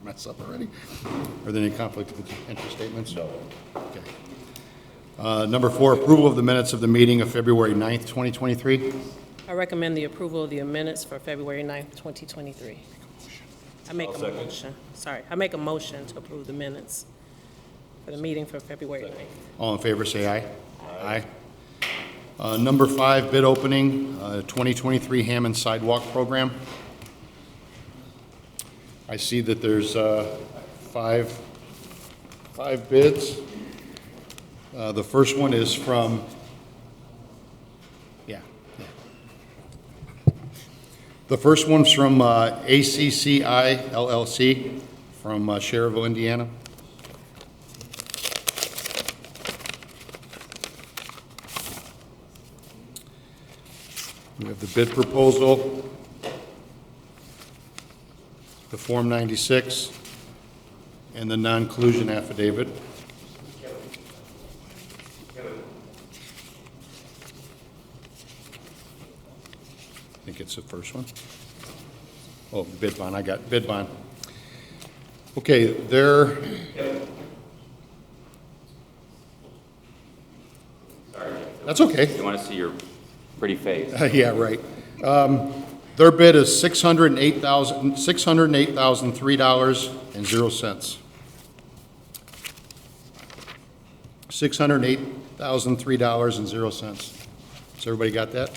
mess up already. Are there any conflict of interest statements? No. Okay. Number 4, approval of the minutes of the meeting of February 9th, 2023. I recommend the approval of the minutes for February 9th, 2023. I make a motion. Sorry, I make a motion to approve the minutes for the meeting for February 9th. All in favor, say aye. Aye. Number 5, bid opening, 2023 Hammond Sidewalk Program. I see that there's five bids. The first one is from, The first one's from ACCI LLC from Cherville, Indiana. We have the bid proposal, the Form 96, and the non-collusion affidavit. I think it's the first one. Oh, the bid bond, I got bid bond. Okay, there. Sorry. That's okay. You want to see your pretty face. Yeah, right. Their bid is $608,003.00. $608,003.00. Has everybody got that?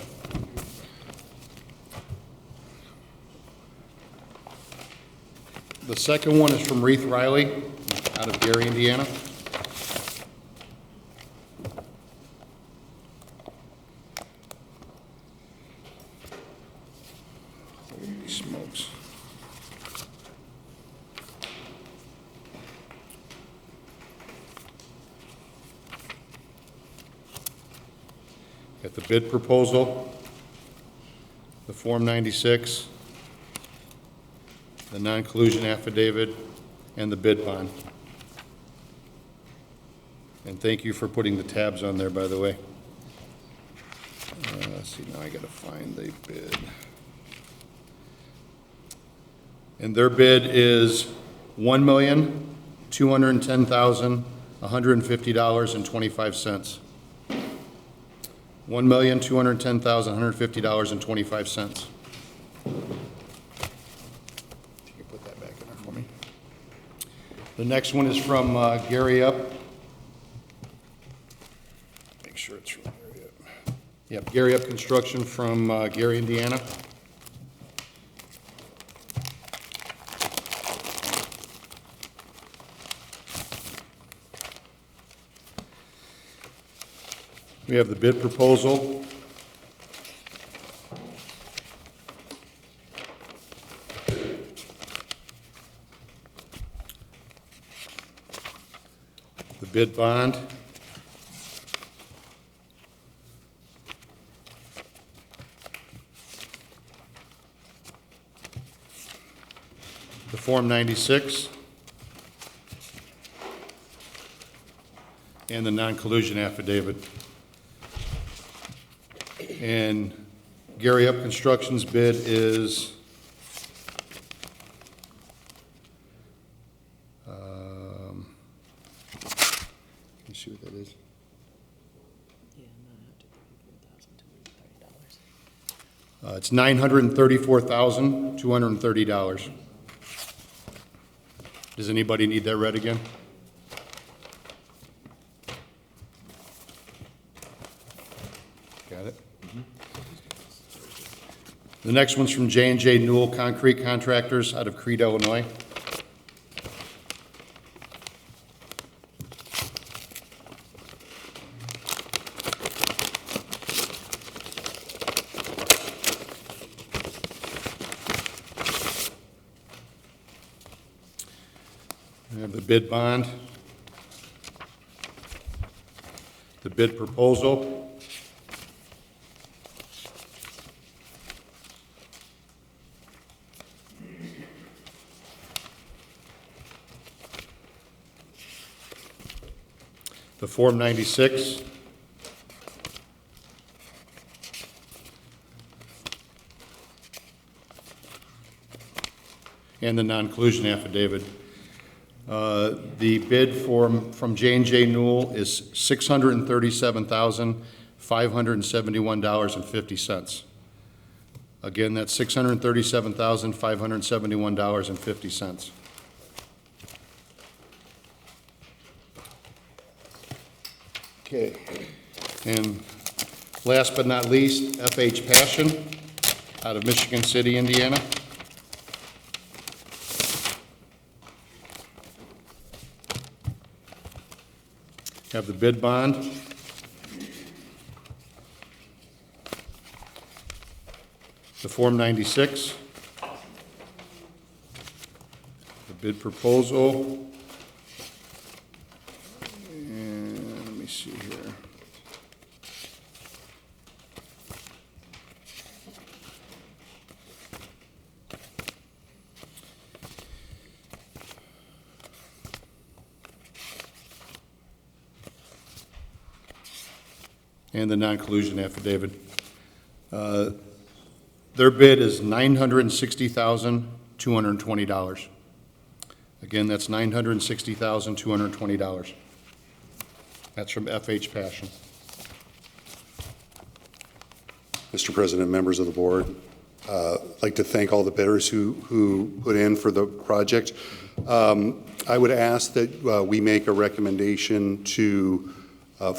The second one is from Reith Riley out of Gary, Indiana. Holy smokes. Got the bid proposal, the Form 96, the non-collusion affidavit, and the bid bond. And thank you for putting the tabs on there, by the way. Let's see, now I gotta find the bid. And their bid is $1,210,150.25. $1,210,150.25. Put that back in there for me. The next one is from Gary Up. Make sure it's from Gary Up. Yep, Gary Up Construction from Gary, Indiana. We have the bid proposal. The bid bond. The Form 96. And the non-collusion affidavit. And Gary Up Construction's bid is can you see what that is? It's $934,230. Does anybody need that read again? Got it? The next one's from J&J Newell Concrete Contractors out of Crete, Illinois. We have the bid bond, the bid proposal, the Form 96, and the non-collusion affidavit. The bid from J&J Newell is $637,571.50. Again, that's $637,571.50. Okay. And last but not least, FH Passion out of Michigan City, Indiana. Have the bid bond. The Form 96. The bid proposal. And let me see here. And the non-collusion affidavit. Their bid is $960,220. Again, that's $960,220. That's from FH Passion. Mr. President, members of the board, I'd like to thank all the bidders who put in for the project. I would ask that we make a recommendation to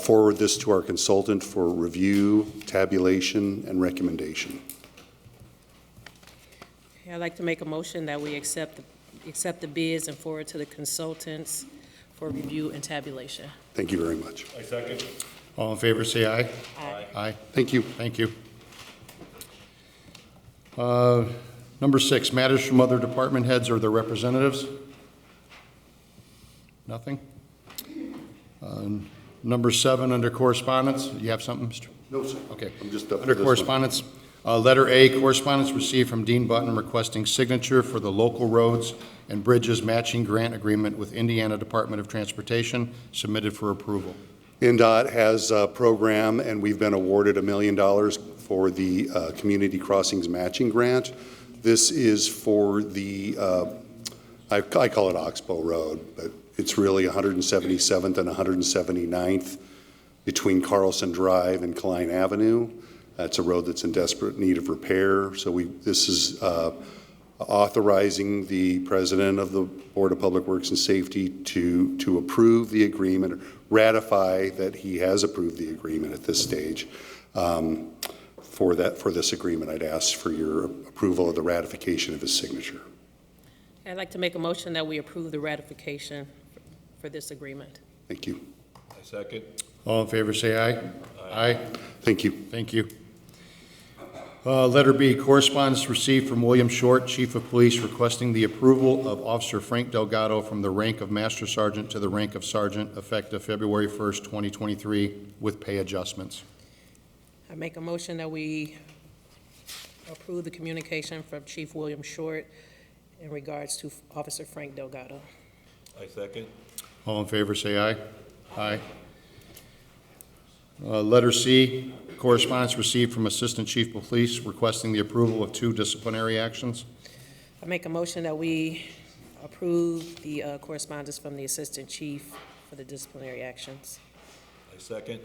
forward this to our consultant for review, tabulation, and recommendation. I'd like to make a motion that we accept the bids and forward to the consultants for review and tabulation. Thank you very much. I second. All in favor, say aye. Aye. Aye. Thank you. Thank you. Number 6, matters from other department heads or their representatives. Nothing? Number 7, under correspondence. You have something, Mr.? No, sir. Okay. I'm just up Under for this correspondence, letter A, correspondence received from Dean Button requesting signature for the local roads and bridges matching grant agreement with Indiana Department of Transportation, submitted for approval. INDOT has a program, and we've been awarded $1 million for the Community Crossings Matching Grant. This is for the, I call it Oxbow Road, but it's really 177th and 179th between Carlson Drive and Klein Avenue. That's a road that's in desperate need of repair. So this is authorizing the president of the Board of Public Works and Safety to approve the agreement, ratify that he has approved the agreement at this stage. For this agreement, I'd ask for your approval of the ratification of his signature. I'd like to make a motion that we approve the ratification for this agreement. Thank you. I second. All in favor, say aye. Aye. Thank you. Thank you. Letter B, correspondence received from William Short, Chief of Police, requesting the approval of Officer Frank Delgado from the rank of Master Sergeant to the rank of Sergeant, effective February 1st, 2023, with pay adjustments. I make a motion that we approve the communication from Chief William Short in regards to Officer Frank Delgado. I second. All in favor, say aye. Aye. Letter C, correspondence received from Assistant Chief of Police requesting the approval of 2 disciplinary actions. I make a motion that we approve the correspondence from the Assistant Chief for the disciplinary actions. I second.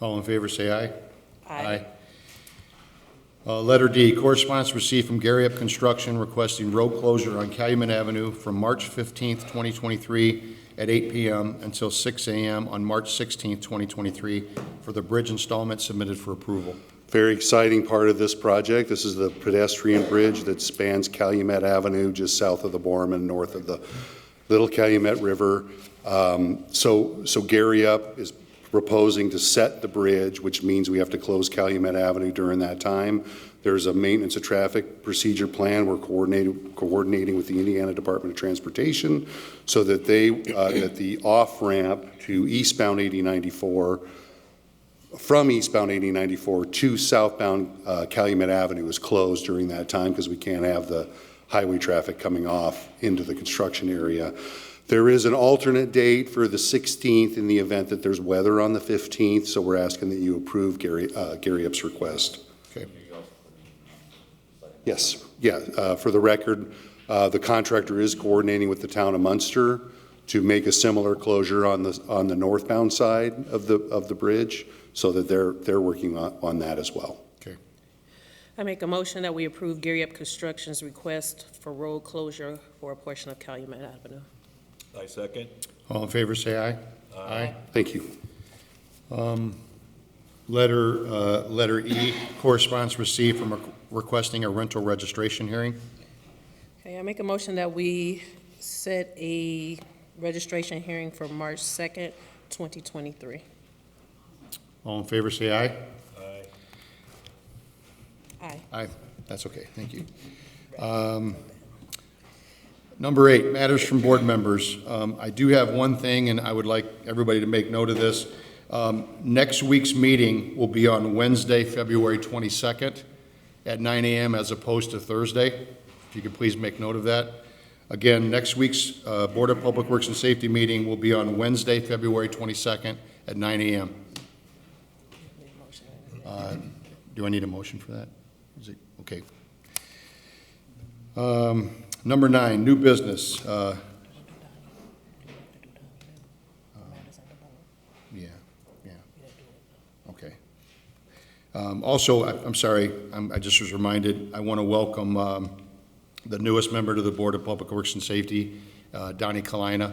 All in favor, say aye. Aye. Letter D, correspondence received from Gary Up Construction requesting road closure on Calumet Avenue from March 15th, 2023 at 8 p.m. until 6 a.m. on March 16th, 2023 for the bridge installment submitted for approval. Very exciting part of this project. This is the pedestrian bridge that spans Calumet Avenue just south of the Borman, north of the Little Calumet River. So Gary Up is proposing to set the bridge, which means we have to close Calumet Avenue during that time. There's a maintenance of traffic procedure plan. We're coordinating with the Indiana Department of Transportation so that that the off-ramp to eastbound 8094, from eastbound 8094 to southbound Calumet Avenue is closed during that time because we can't have the highway traffic coming off into the construction area. There is an alternate date for the 16th in the event that there's weather on the 15th, so we're asking that you approve Gary Up's request. Okay. Yes, yeah, for the record, The contractor is coordinating with the town of Munster to make a similar closure on the northbound side of the bridge, so that they're working on that as well. Okay. I make a motion that we approve Gary Up Construction's request for road closure for a portion of Calumet Avenue. I second. All in favor, say aye. Aye. Thank you. Letter E, correspondence received from requesting a rental registration hearing. Okay, I make a motion that we set a registration hearing for March 2nd, 2023. All in favor, say aye. Aye. Aye. Aye, that's okay, thank you. Number 8, matters from board members. I do have one thing, and I would like everybody to make note of this. Next week's meeting will be on Wednesday, February 22nd at 9 a.m. as opposed to Thursday. If you could please make note of that. Again, next week's Board of Public Works and Safety meeting will be on Wednesday, February 22nd at 9 a.m. Do I need a motion for that? Is it, okay. Number 9, new business. Okay. Also, I'm sorry, I just was reminded, I want to welcome the newest member to the Board of Public Works and Safety, Donnie Kalina.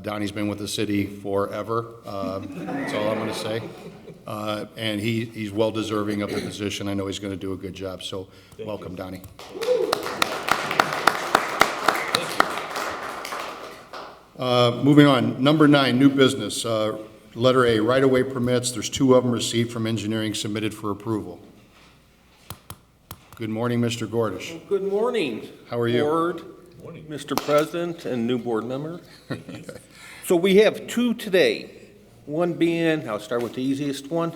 Donnie's been with the city forever. That's all I'm going to say. And he's well-deserving of the position. I know he's going to do a good job, so welcome, Donnie. Moving on, number 9, new business. Letter A, right-of-way permits. There's 2 of them received from engineering submitted for approval. Good morning, Mr. Gordish. Good morning. How are you? Board, Mr. President, and new board member. So we have 2 today. One being, I'll start with the easiest one.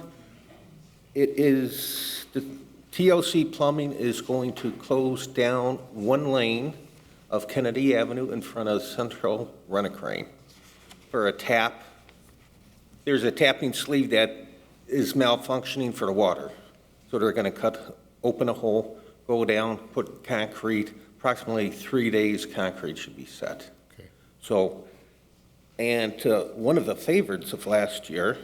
It is, the TLC Plumbing is going to close down 1 lane of Kennedy Avenue in front of Central Rent-A-Crane for a tap. There's a tapping sleeve that is malfunctioning for the water. So they're going to open a hole, go down, put concrete. Approximately 3 days, concrete should be set. Okay. So, and one of the favorites of last year,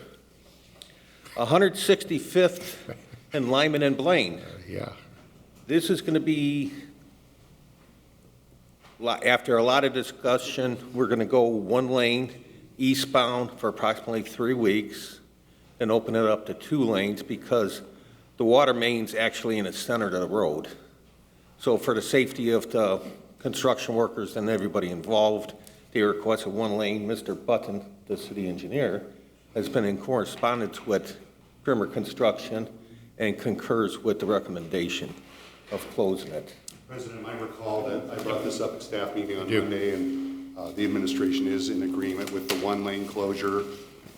165th and Lyman and Blaine. Yeah. This is going to be, after a lot of discussion, we're going to go 1 lane eastbound for approximately 3 weeks and open it up to 2 lanes because the water main's actually in the center of the road. So for the safety of the construction workers and everybody involved, they requested 1 lane. Mr. Button, the city engineer, has been in correspondence with Primer Construction and concurs with the recommendation of closing it. President, I recall that I brought this up at staff meeting on Monday, and the administration is in agreement with the 1 lane closure.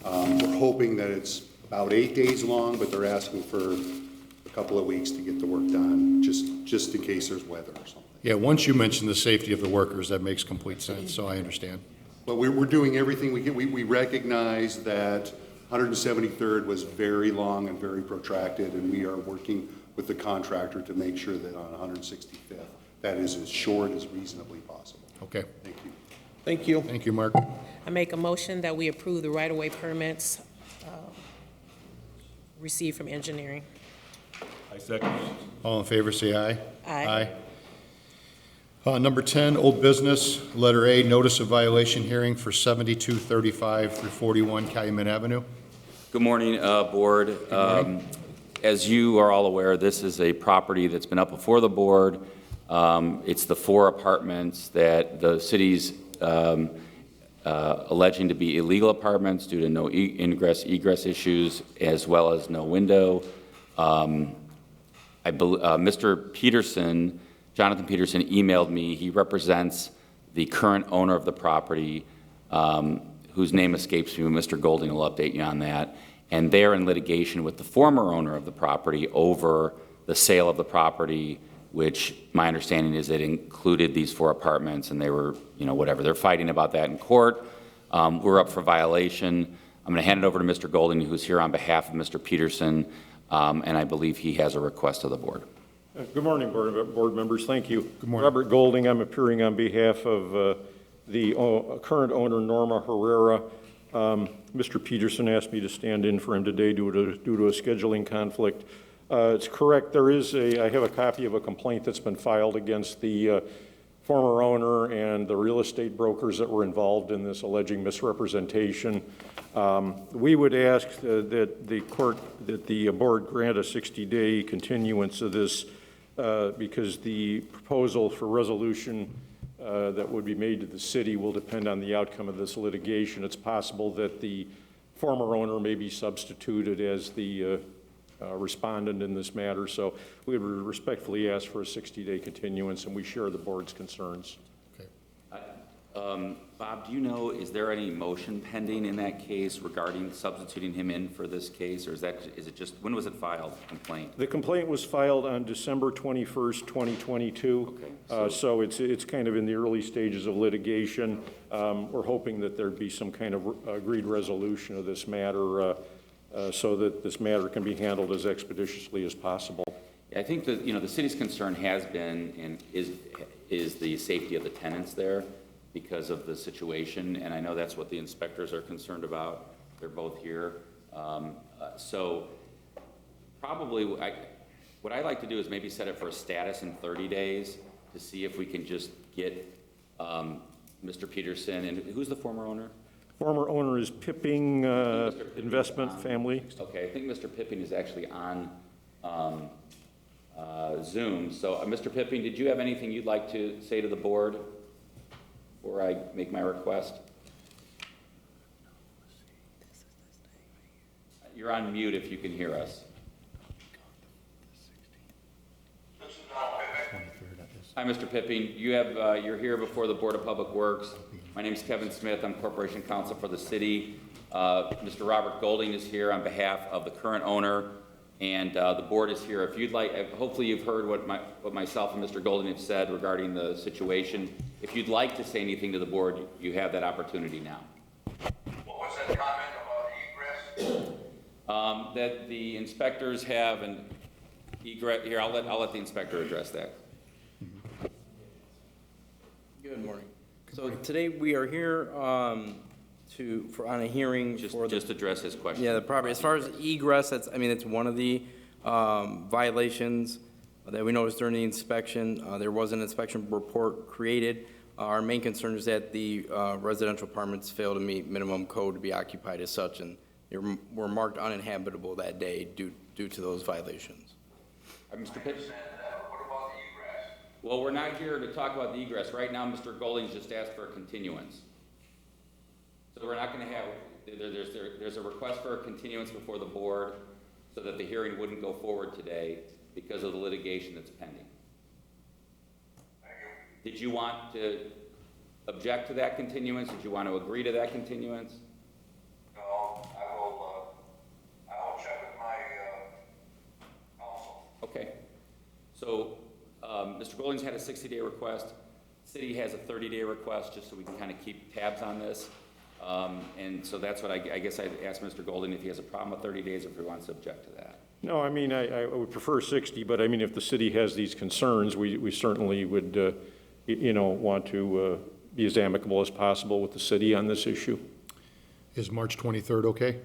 We're hoping that it's about 8 days long, but they're asking for a couple of weeks to get the work done, just in case there's weather or something. Yeah, once you mention the safety of the workers, that makes complete sense, so I understand. But we're doing everything we can. We recognize that 173rd was very long and very protracted, and we are working with the contractor to make sure that on 165th, that is as short as reasonably possible. Okay. Thank you. Thank you. Thank you, Mark. I make a motion that we approve the right-of-way permits received from engineering. I second. All in favor, say aye. Aye. Number 10, old business, letter A, notice of violation hearing for 7235 through 41 Calumet Avenue. Good morning, Board. As you are all aware, this is a property that's been up before the board. It's the 4 apartments that the city's alleging to be illegal apartments due to no ingress, egress issues, as well as no window. Mr. Peterson, Jonathan Peterson, emailed me. He represents the current owner of the property, whose name escapes me. Mr. Golding will update you on that. And they're in litigation with the former owner of the property over the sale of the property, which my understanding is it included these 4 apartments, and they were, whatever. They're fighting about that in court. We're up for violation. I'm going to hand it over to Mr. Golding, who's here on behalf of Mr. Peterson, and I believe he has a request of the board. Good morning, board members. Thank you. Good morning. Robert Golding. I'm appearing on behalf of the current owner, Norma Herrera. Mr. Peterson asked me to stand in for him today due to a scheduling conflict. It's correct. I have a copy of a complaint that's been filed against the former owner and the real estate brokers that were involved in this alleging misrepresentation. We would ask that the board grant a 60-day continuance of this because the proposal for resolution that would be made to the city will depend on the outcome of this litigation. It's possible that the former owner may be substituted as the respondent in this matter. So we would respectfully ask for a 60-day continuance, and we share the board's concerns. Bob, do you know, is there any motion pending in that case regarding substituting him in for this case, or is it just, when was it filed, the complaint? The complaint was filed on December 21st, 2022. Okay, So it's kind of in the early stages of litigation. We're hoping that there'd be some kind of agreed resolution of this matter so that this matter can be handled as expeditiously as possible. I think that, the city's concern has been and is the safety of the tenants there because of the situation, and I know that's what the inspectors are concerned about. They're both here. So probably what I'd like to do is maybe set it for a status in 30 days to see if we can just get Mr. Peterson, and who's the former owner? Former owner is Pipping Investment Family. Okay, I think Mr. Pipping is actually on Zoom. So, Mr. Pipping, did you have anything you'd like to say to the board before I make my request? You're on mute if you can hear us. Hi, Mr. Pipping. You're here before the Board of Public Works. My name is Kevin Smith. I'm Corporation Counsel for the city. Mr. Robert Golding is here on behalf of the current owner, and the board is here. If you'd like, hopefully you've heard what myself and Mr. Golding have said regarding the situation. If you'd like to say anything to the board, you have that opportunity now. What was that comment about egress? That the inspectors have an egress. Here, I'll let the inspector address that. Good morning. So today we are here on a hearing for Just address his question. the property. As far as egress, it's one of the violations that we noticed during the inspection. There was an inspection report created. Our main concern is that the residential apartments fail to meet minimum code to be occupied as such, and they were marked uninhabitable that day due to those violations. Mr. Pitt? What about the egress? Well, we're not here to talk about the egress. Right now, Mr. Golding's just asked for a continuance. So we're not going to have, there's a request for a continuance before the board so that the hearing wouldn't go forward today because of the litigation that's pending. Thank you. Did you want to object to that continuance? Did you want to agree to that continuance? No, I will check with my counsel. Okay. So, Mr. Golding's had a 60-day request. City has a 30-day request, just so we can kind of keep tabs on this. And so that's what I guess I'd ask Mr. Golding if he has a problem with 30 days or if he wants to object to that. No, I would prefer 60, but if the city has these concerns, we certainly would, want to be as amicable as possible with the city on this issue. Is March 23rd okay?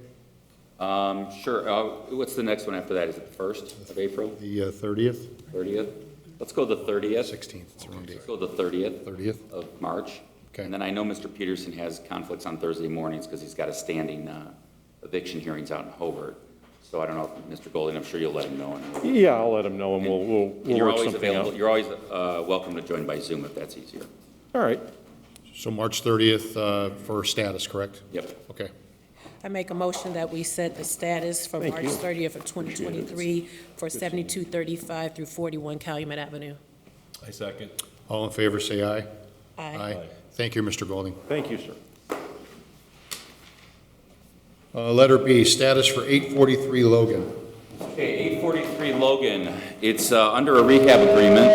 Sure. What's the next one after that? Is it the 1st of April? The 30th? 30th? Let's go the 30th. 16th, it's the wrong date. Let's go the 30th. 30th? Of March. Okay. And then I know Mr. Peterson has conflicts on Thursday mornings because he's got a standing eviction hearings out in Hobart. So I don't know, Mr. Golding, I'm sure you'll let him know. Yeah, I'll let him know, and we'll You're work always something available. out. You're always welcome to join by Zoom if that's easier. All right. So March 30th for status, correct? Yep. Okay. I make a motion that we set the status for Thank March you. 30th of 2023 for 7235 through 41 Calumet Avenue. I second. All in favor, say aye. Aye. Thank you, Mr. Golding. Thank you, sir. Letter B, status for 843 Logan. Okay, 843 Logan. It's under a rehab agreement.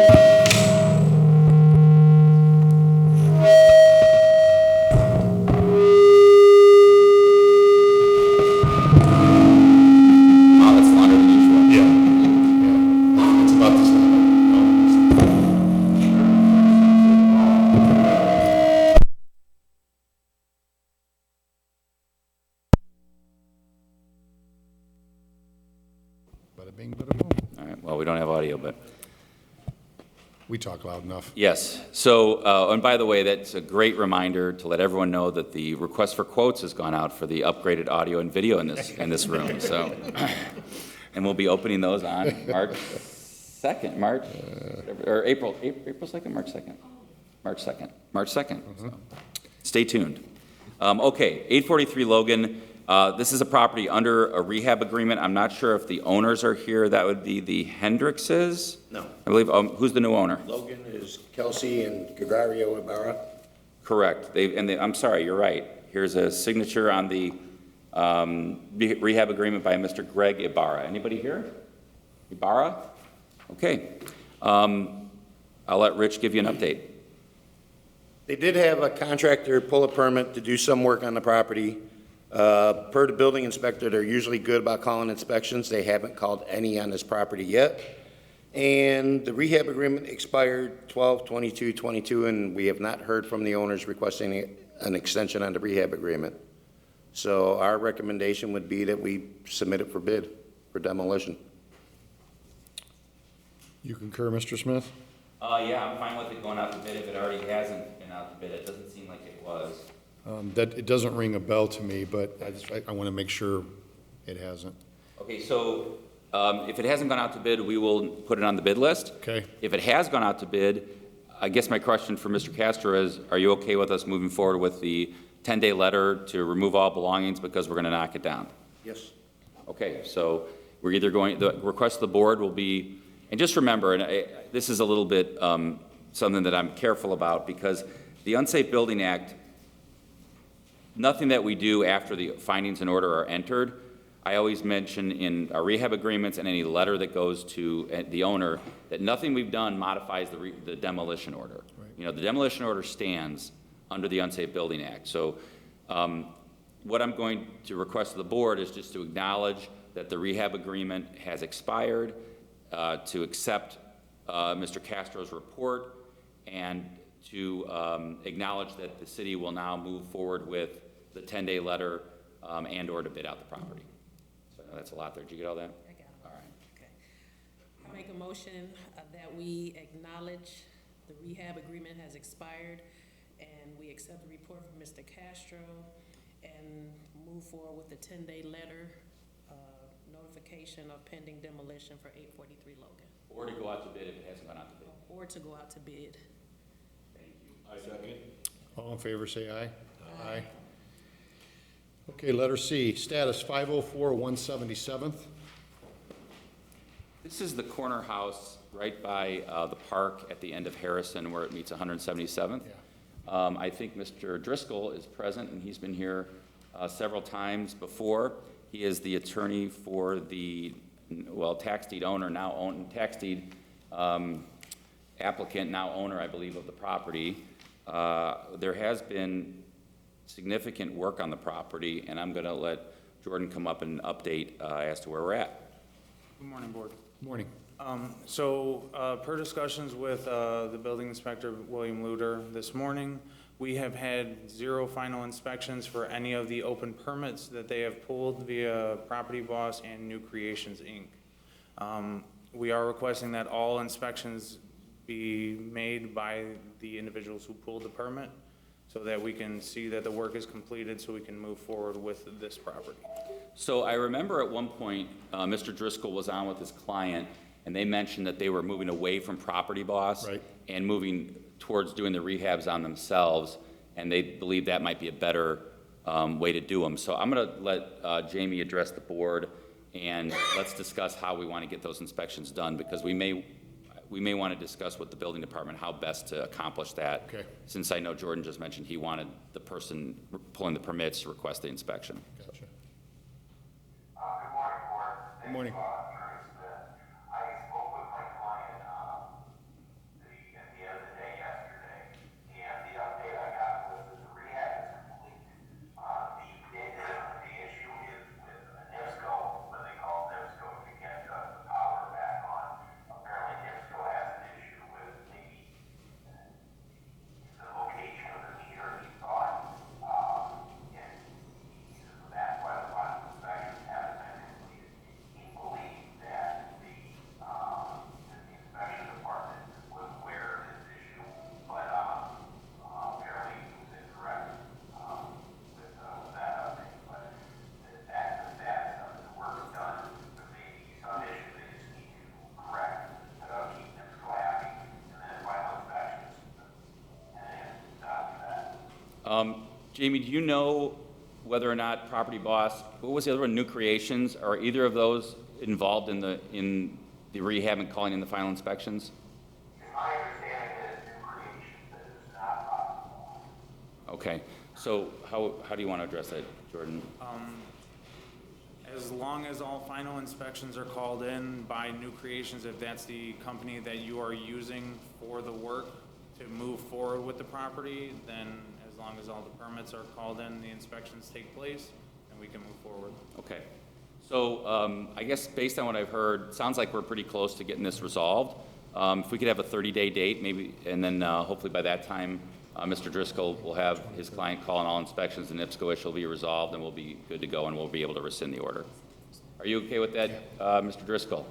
Wow, that's longer than usual. Yeah. It's about this long. we don't have audio, but. We talk loud enough. Yes. So, and by the way, that's a great reminder to let everyone know that the request for quotes has gone out for the upgraded audio and video in this room. So, and we'll be opening those on March 2nd, or April 2nd, March 2nd, March 2nd. So, stay tuned. Okay, 843 Logan. This is a property under a rehab agreement. I'm not sure if the owners are here. That would be the Hendrickses? No. I believe, who's the new owner? Logan is Kelsey and Gregario Ibarra. Correct. I'm sorry, you're right. Here's a signature on the rehab agreement by Mr. Greg Ibarra. Anybody here? Ibarra? Okay. I'll let Rich give you an update. They did have a contractor pull a permit to do some work on the property. Per the building inspector, they're usually good about calling inspections. They haven't called any on this property yet. And the rehab agreement expired 12/22/22, and we have not heard from the owners requesting an extension on the rehab agreement. So our recommendation would be that we submit it for bid for demolition. You concur, Mr. Smith? Yeah, I'm fine with it going out to bid if it already hasn't been out to bid. It doesn't seem like it was. That, it doesn't ring a bell to me, but I want to make sure it hasn't. Okay, so if it hasn't gone out to bid, we will put it on the bid list. Okay. If it has gone out to bid, I guess my question for Mr. Castro is, are you okay with us moving forward with the 10-day letter to remove all belongings because we're going to knock it down? Yes. Okay, so we're either going, the request of the board will be, and just remember, and this is a little bit something that I'm careful about, because the Unsafe Building Act, nothing that we do after the findings and order are entered, I always mention in our rehab agreements and any letter that goes to the owner that nothing we've done modifies the demolition order. Right. You know, the demolition order stands under the Unsafe Building Act. So what I'm going to request of the board is just to acknowledge that the rehab agreement has expired, to accept Mr. Castro's report, and to acknowledge that the city will now move forward with the 10-day letter and/or to bid out the property. So I know that's a lot there. Did you get all that? I got it. All right. Okay. I make a motion that we acknowledge the rehab agreement has expired, and we accept the report from Mr. Castro, and move forward with the 10-day letter notification of pending demolition for 843 Logan. Or to go out to bid if it hasn't gone out to bid. Or to go out to bid. Thank you. I second. All in favor, say aye. Aye. Okay, letter C, status 504 177th. This is the corner house right by the park at the end of Harrison where it meets 177th. Yeah. I think Mr. Driscoll is present, and he's been here several times before. He is the attorney for the, well, tax deed owner, now tax deed applicant, now owner, I believe, of the property. There has been significant work on the property, and I'm going to let Jordan come up and update as to where we're at. Good morning, Board. Morning. Per discussions with the building inspector, William Luter, this morning, we have had 0 final inspections for any of the open permits that they have pulled via Property Boss and New Creations, Inc. We are requesting that all inspections be made by the individuals who pulled the permit, so that we can see that the work is completed, so we can move forward with this property. So I remember at one point, Mr. Driscoll was on with his client, and they mentioned that they were moving away from Property Boss Right. and moving towards doing the rehabs on themselves, and they believe that might be a better way to do them. So I'm going to let Jamie address the board, and let's discuss how we want to get those inspections done, because we may want to discuss with the building department how best to accomplish that. Okay. Since I know Jordan just mentioned he wanted the person pulling the permits to request the inspection. Gotcha. Good morning, Board. Good morning. I spoke with my client at the end of the day yesterday, and the update I got was that the rehab is complete. The issue is with NIPSCO, when they call NIPSCO to get the power back on. Apparently NIPSCO has an issue with the location of the meter, he thought, and that's why the final inspections haven't been completed. He believes Jamie, do you know whether or not Property Boss, what was the other one, New Creations, are either of those involved in the rehab and calling in the final inspections? My understanding is new creation that is not possible. Okay, so how do you want to address that, Jordan? As long as all final inspections are called in by New Creations, if that's the company that you are using for the work to move forward with the property, then as long as all the permits are called in, the inspections take place, and we can move forward. Okay, so I guess based on what I've heard, it sounds like we're pretty close to getting this resolved. If we could have a 30-day date, maybe, and then hopefully by that time, Mr. Driscoll will have his client call on all inspections, and NIPSCO issue will be resolved, and we'll be good to go, and we'll be able to rescind the order. Are you okay with that, Mr. Driscoll?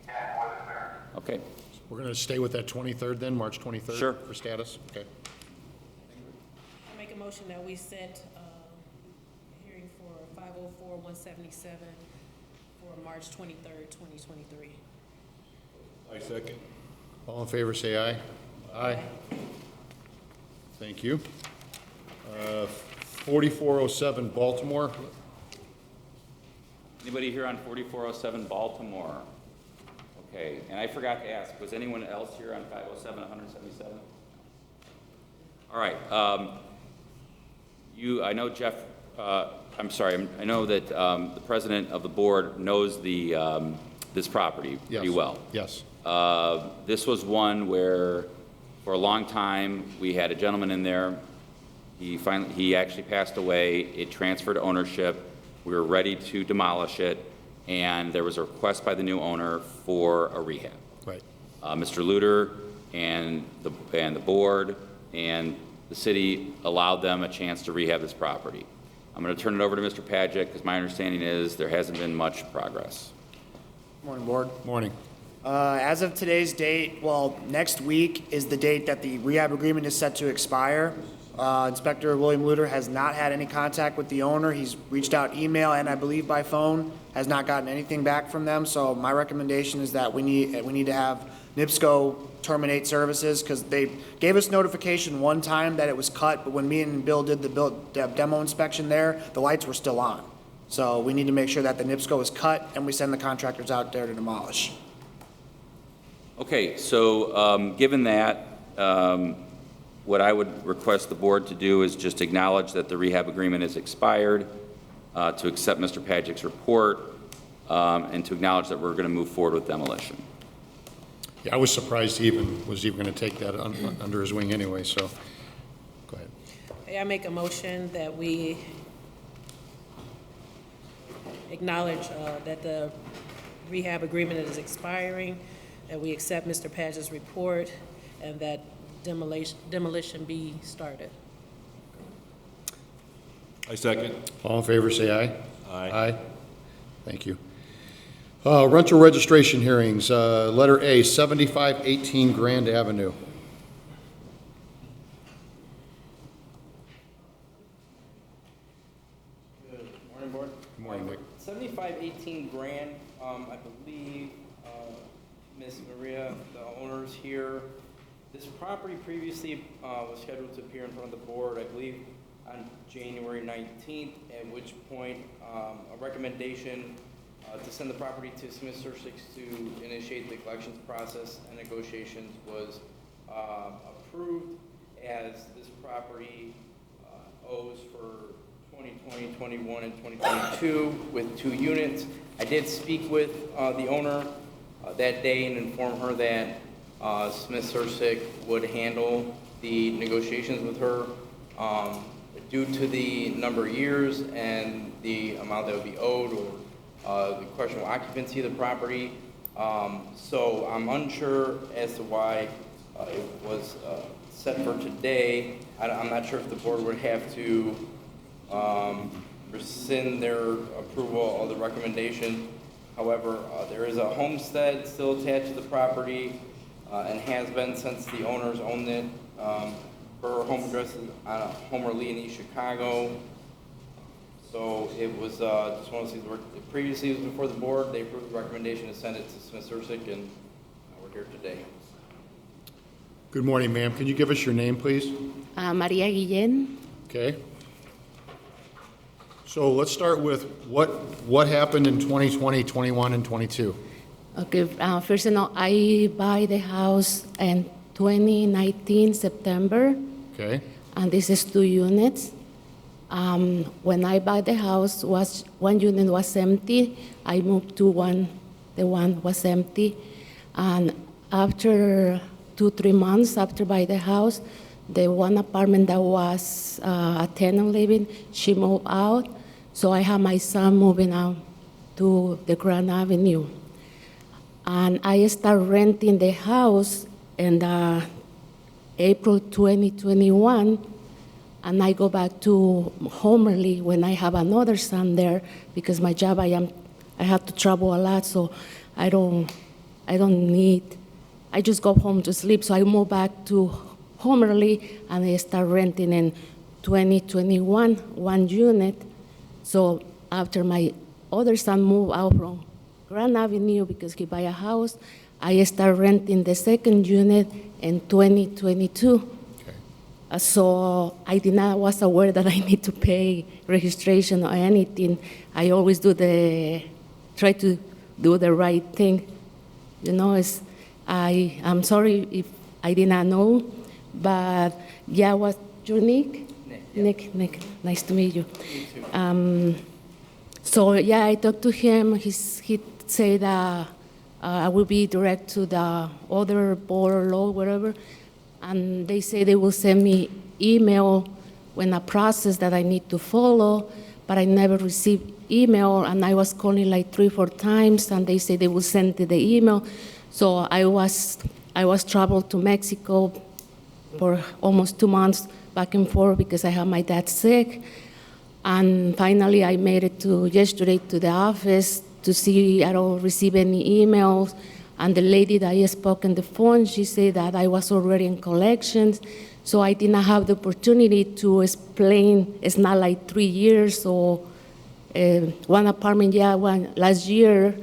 Yeah, more than fair. Okay, We're going to stay with that 23rd then, March 23rd? Sure. For status? Okay. I make a motion that we set a hearing for 504-177 for March 23rd, 2023. I second. All in favor, say aye. Aye. Thank you. 4407 Baltimore. anybody here on 4407 Baltimore? Okay, and I forgot to ask, was anyone else here on 507, 177? All right, I know Jeff, I'm sorry, I know that the president of the board knows this property pretty well. Yes. This was one where, for a long time, we had a gentleman in there. He actually passed away. It transferred ownership. We were ready to demolish it, and there was a request by the new owner for a rehab. Right. Mr. Luter and the board and the city allowed them a chance to rehab this property. I'm going to turn it over to Mr. Padgett, because my understanding is there hasn't been much progress. Morning, Board. Morning. As of today's date, well, next week is the date that the rehab agreement is set to expire. Inspector William Luter has not had any contact with the owner. He's reached out email and I believe by phone, has not gotten anything back from them. So my recommendation is that we need to have NIPSCO terminate services, because they gave us notification one time that it was cut, but when me and Bill did the demo inspection there, the lights were still on. So we need to make sure that the NIPSCO is cut and we send the contractors out there to demolish. Okay, so given that, what I would request the board to do is just acknowledge that the rehab agreement is expired, to accept Mr. Padgett's report, and to acknowledge that we're going to move forward with demolition. Yeah, I was surprised he was even going to take that under his wing anyway, so go ahead. I make a motion that we acknowledge that the rehab agreement is expiring, that we accept Mr. Padgett's report, and that demolition be started. I second. All in favor, say aye. Aye. Aye. Thank you. Rental registration hearings, letter A, 7518 Grand Avenue. Good morning, Board. Good morning, Nick. 7518 Grand, I believe, Ms. Maria, the owner's here. This property previously was scheduled to appear in front of the board, I believe, on January 19th, at which point a recommendation to send the property to Smith Search to initiate the collections process and negotiations was approved, as this property owes for 2020, 21, and 2022 with 2 units. I did speak with the owner that day and inform her that Smith Search would handle the negotiations with her. Due to the number of years and the amount that would be owed, or the question of occupancy of the property. So I'm unsure as to why it was set for today. I'm not sure if the board would have to rescind their approval of the recommendation. However, there is a homestead still attached to the property and has been since the owners owned it. Her home address is on Homer Lee in East Chicago. So it was just one of those things where previously it was before the board. They approved the recommendation to send it to Smith Search, and we're here today. Good morning, ma'am. Can you give us your name, please? Maria Guillén. Okay. So let's start with what happened in 2020, 21, and 22? Okay, first of all, I buy the house in 2019 September, Okay. and this is 2 units. When I buy the house, one unit was empty. I moved to one, the one was empty. And after 2-3 months after buy the house, the one apartment that was a tenant living, she moved out. So I have my son moving out to the Grand Avenue. And I start renting the house in April 2021, and I go back to Homerly when I have another son there because my job I have to travel a lot, so I just go home to sleep. So I move back to Homerly and I start renting in 2021 one unit. So after my other son moved out from Grand Avenue because he buy a house, I start renting the second unit in 2022. So I was aware that I need to pay registration or anything. I always try to do the right thing. You know, I'm sorry if I did not know, but yeah, what's your Nick? Nick, nice to meet you. So yeah, I talked to him. He said that I will be direct to the other board or law, whatever, and they say they will send me email when a process that I need to follow, but I never received email, and I was calling like 3-4 times, and they say they will send the email. So I was traveled to Mexico for almost 2 months back and forth because I had my dad sick. And finally, I made it yesterday to the office to see I don't receive any emails. And the lady that I spoke on the phone, she said that I was already in collections. So I did not have the opportunity to explain. It's not like 3 years or one apartment, one last year,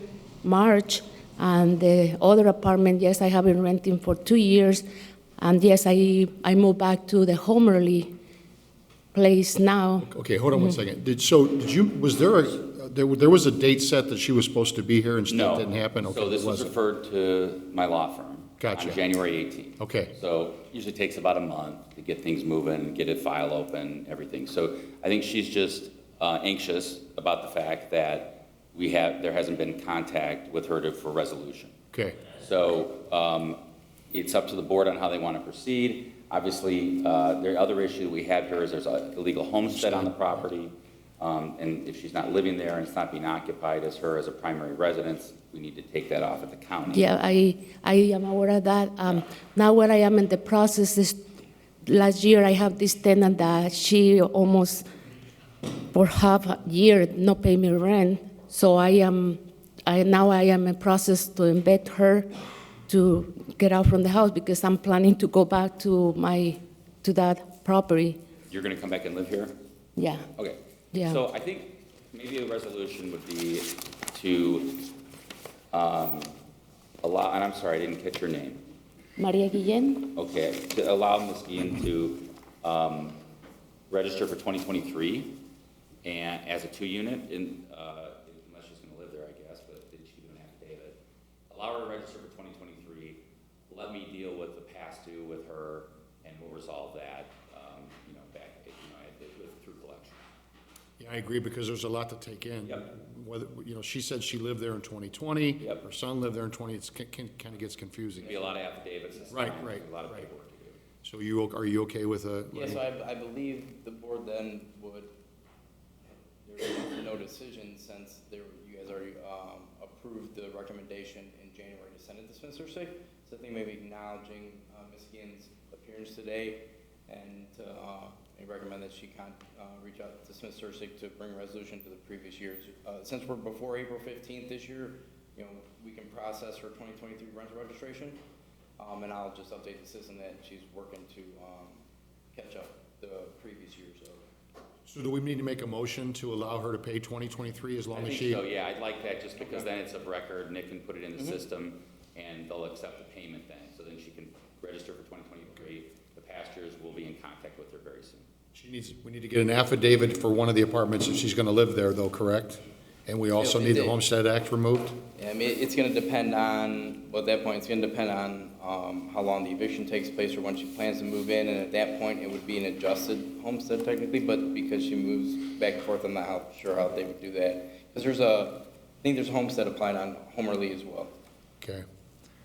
March. And the other apartment, yes, I have been renting for 2 years. And yes, I moved back to the Homerly place now. Okay, hold on 1 second. There was a date set that she was supposed to be here and still didn't happen? Okay, So this it was wasn't. referred to my law firm. Gotcha. On January 18th. Okay. So usually takes about a month to get things moving, get a file open, everything. So I think she's just anxious about the fact that there hasn't been contact with her for resolution. Okay. So it's up to the board on how they want to proceed. Obviously, the other issue we have here is there's an illegal homestead on the property. And if she's not living there and it's not being occupied as a primary residence, we need to take that off at the county. Yeah, I am aware of that. Now what I am in the process is, last year I have this tenant that she almost for half a year not pay me rent. So now I am in process to embed her to get out from the house because I'm planning to go back to that property. You're going to come back and live here? Yeah. Okay. Yeah. So I think maybe a resolution would be to allow, and I'm sorry, I didn't catch your name. Maria Guillén? Okay, to allow Ms. Guillen to register for 2023 and as a 2-unit, unless she's going to live there, I guess, but she can do an affidavit. Allow her to register for 2023. Let me deal with the past due with her, and we'll resolve that, through collection. Yeah, I agree, because there's a lot to take in. Yep. Whether, she said she lived there in 2020. Yep. Her son lived there in 20, it kind of gets confusing. Be a lot of affidavits and Right, stuff, right, a lot of right. paperwork to do. So are you okay with Yeah, so I believe the board then would, there's no decision since you guys already approved the recommendation in January to send it to Smith Cersei. So I think maybe acknowledging Ms. Guillen's appearance today and to recommend that she reach out to Smith Cersei to bring a resolution to the previous years. Since we're before April 15th this year, we can process her 2023 rental registration. And I'll just update the system that she's working to catch up the previous years of. So do we need to make a motion to allow her to pay 2023 as long I as think she? so, yeah, I'd like that just because then it's of record, Nick can put it in the system and they'll accept the payment then. So then she can register for 2020, contact with her very soon. We need to get an affidavit for one of the apartments if she's gonna live there though, correct? And we also need the Homestead Act removed? Yeah, I mean, it's gonna depend on, well, at that point, it's gonna depend on, how long the eviction takes place or when she plans to move in, and at that point, it would be an adjusted homestead technically, but because she moves back and forth, I'm not sure how they would do that. Because I think there's a homestead applied on Homer Lee as well. Okay.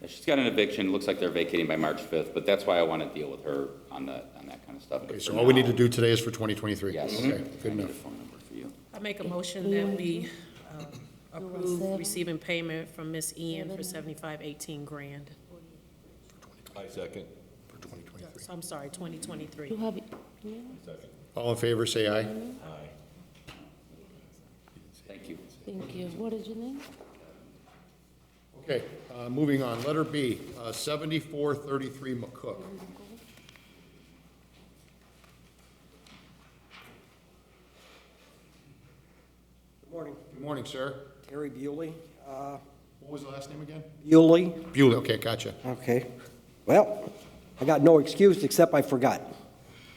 Yeah, she's got an eviction, it looks like they're vacating by March 5th, but that's why I want to deal with her on that kind of stuff. Okay, so all we need to do today is for 2023? Yes. Okay, I good need a enough. phone number for you. I make a motion that we approve receiving payment from Miss Ian for 7518 grand. I second. For 2023. So I'm sorry, 2023. You have it. Second. All in favor, say aye. Aye. Thank you. Thank you. What is your name? Okay, moving on. Letter B, 7433 McCook. Good morning. Good morning, sir. Terry Bewley. What was the last name again? Bewley. Bewley, okay, gotcha. Okay. Well, I got no excuse except I forgot.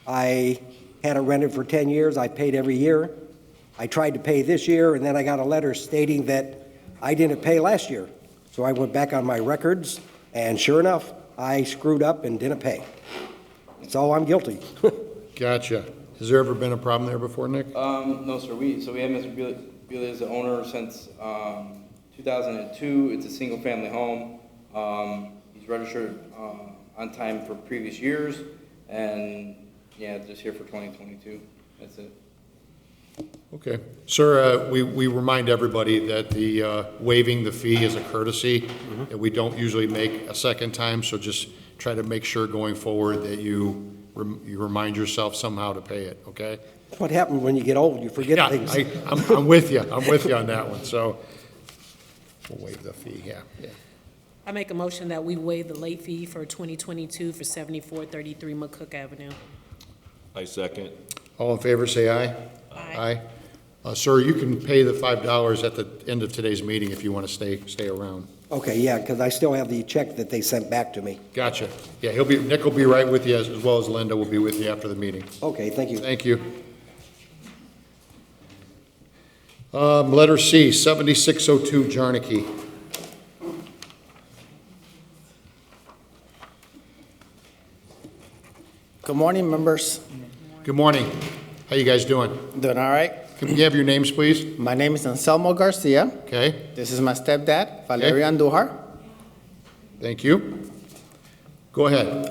I had it rented for 10 years. I paid every year. I tried to pay this year, and then I got a letter stating that I didn't pay last year. So I went back on my records, and sure enough, I screwed up and didn't pay. So I'm guilty. Gotcha. Has there ever been a problem there before, Nick? No, sir, we have Mr. Bewley as the owner since, 2002. It's a single-family home. He's registered, on time for previous years, and, yeah, just here for 2022. That's it. Okay. Sir, we remind everybody that the waiving the fee is a courtesy, that we don't usually make a second time, so just try to make sure going forward that you remind yourself somehow to pay it, okay? What happens when you get old? You forget Yeah, things. I'm with you. I'm with you on that one, so we'll waive the fee, yeah. I make a motion that we waive the late fee for 2022 for 7433 McCook Avenue. I second. All in favor, say aye. Aye. Sir, you can pay the $5 at the end of today's meeting if you want to stay around. Okay, yeah, because I still have the check that they sent back to me. Gotcha. Yeah, Nick will be right with you, as well as Linda will be with you after the meeting. Okay, thank you. Thank you. Letter C, 7602 Jarnicki. Good morning, members. Good morning. How you guys doing? Doing all right? Can you have your names, please? My name is Anselmo Garcia. Okay, This is my stepdad, Valerio Andujar. thank you. Go ahead.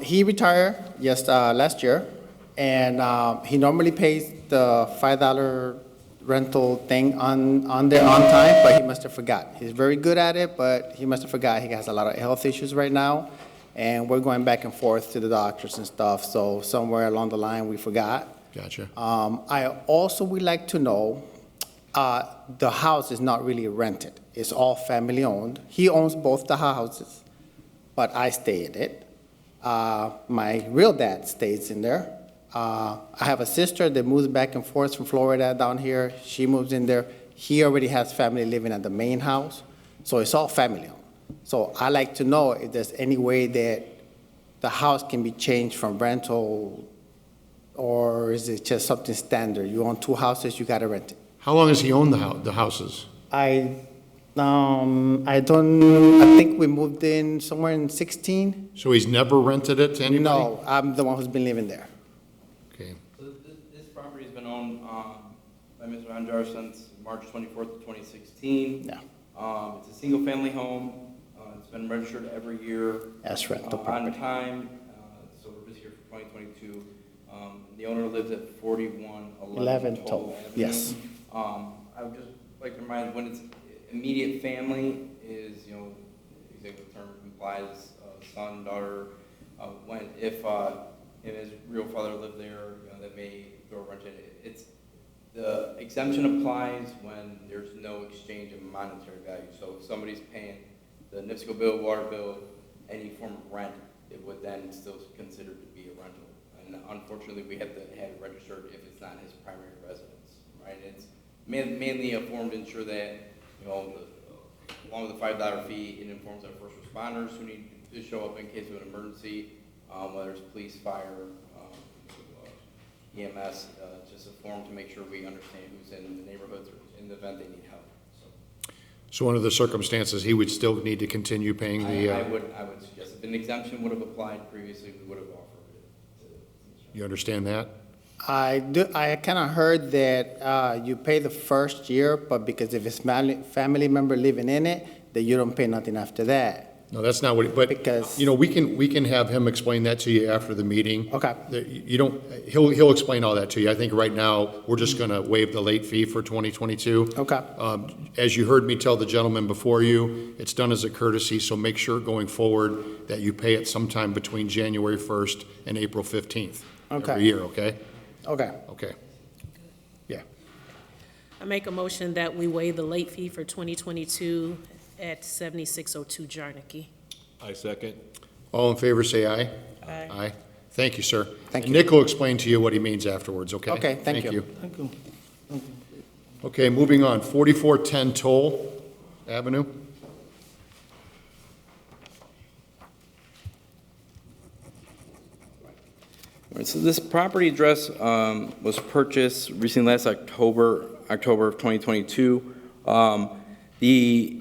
He retired last year, and he normally pays the $5 rental thing on there on time, but he must have forgot. He's very good at it, but he must have forgot. He has a lot of health issues right now, and we're going back and forth to the doctors and stuff, so somewhere along the line, we forgot. Gotcha. I also would like to know, the house is not really rented. It's all family-owned. He owns both the houses, but I stay in it. My real dad stays in there. I have a sister that moves back and forth from Florida down here. She moves in there. He already has family living at the main house, so it's all family-owned. So I like to know if there's any way that the house can be changed from rental, or is it just something standard? You own two houses, you gotta rent it. How long has he owned the houses? I think we moved in somewhere in 16. So he's never rented it to anybody? No, I'm the one who's been living there. Okay. So this property's been owned, by Mr. Anjar since March 24th, 2016. Yeah. It's a single-family home. It's been registered every year. As rental On property. time, so we're just here for 2022. The owner lives at 4111 11 Toll Toll, Avenue. yes. I would just like to remind, when it's immediate family is, executive term implies son, daughter, if his real father lived there, that may go rent it. The exemption applies when there's no exchange of monetary value. So if somebody's paying the NIPSCO bill, water bill, any form of rent, it would then still considered to be a rental. And unfortunately, we have to have it registered if it's not his primary residence, right? It's mainly a form to ensure that, along with the $5 fee, it informs our first responders who need to show up in case of an emergency, whether it's police, fire, EMS, just a form to make sure we understand who's in the neighborhoods or in the event they need help. So under the circumstances, he would still need to continue paying the, I would suggest, if an exemption would have applied previously, we would have offered it. you understand that? I do, I kind of heard that you pay the first year, but because if it's family member living in it, that you don't pay nothing after that. No, that's not what, but, Because- you know, we can have him explain that to you after the meeting. Okay. You don't, he'll explain all that to you. I think right now, we're just gonna waive the late fee for 2022. Okay. As you heard me tell the gentleman before you, it's done as a courtesy, so make sure going forward that you pay it sometime between January 1st and April 15th. Okay. Every year, okay? Okay. Okay. Yeah. I make a motion that we waive the late fee for 2022 at 7602 Jarnicki. I second. All in favor, say aye. Aye. Aye. Thank you, sir. Thank And you. Nick will explain to you what he means afterwards, okay? Okay, thank you. Okay, moving on, 4410 Toll Avenue. All right, so this property address was purchased recently last October of 2022. The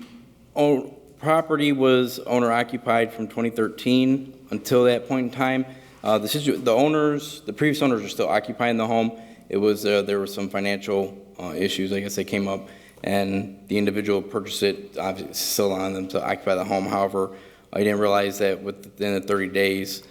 property was owner occupied from 2013 until that point in time. The previous owners are still occupying the home. It was, there were some financial issues, I guess, that came up, and the individual purchased it, obviously it's still on them to occupy the home. However, I didn't realize that within the 30 days,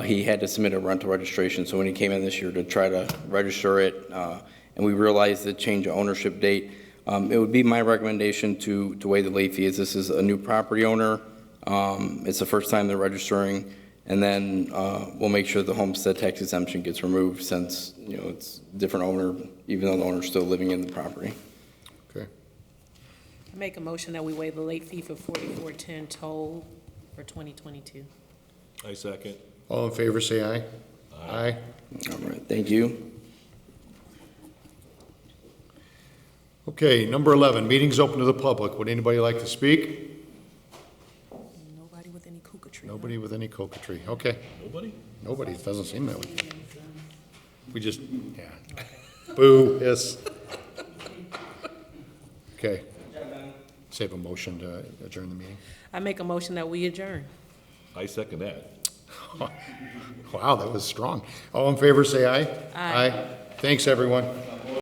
he had to submit a rental registration. So when he came in this year to try to register it, and we realized the change of ownership date, it would be my recommendation to waive the late fee, as this is a new property owner. It's the first time they're registering, and then we'll make sure the homestead tax exemption gets removed, since, you know, it's a different owner, even though the owner's still living in the property. Okay. I make a motion that we waive the late fee for 4410 Toll for 2022. I second. All in favor, say aye. Aye. All right, thank you. Okay, number 11, meetings open to the public. Would anybody like to speak? Nobody with any coocatry. Nobody with any coquetry. Okay. Nobody? Nobody, it doesn't seem that way. We just, yeah. Boo, hiss. Okay. Save a motion to adjourn the meeting. I make a motion that we adjourn. I second that. Wow, that was strong. All in favor, say aye. Aye. Thanks, everyone.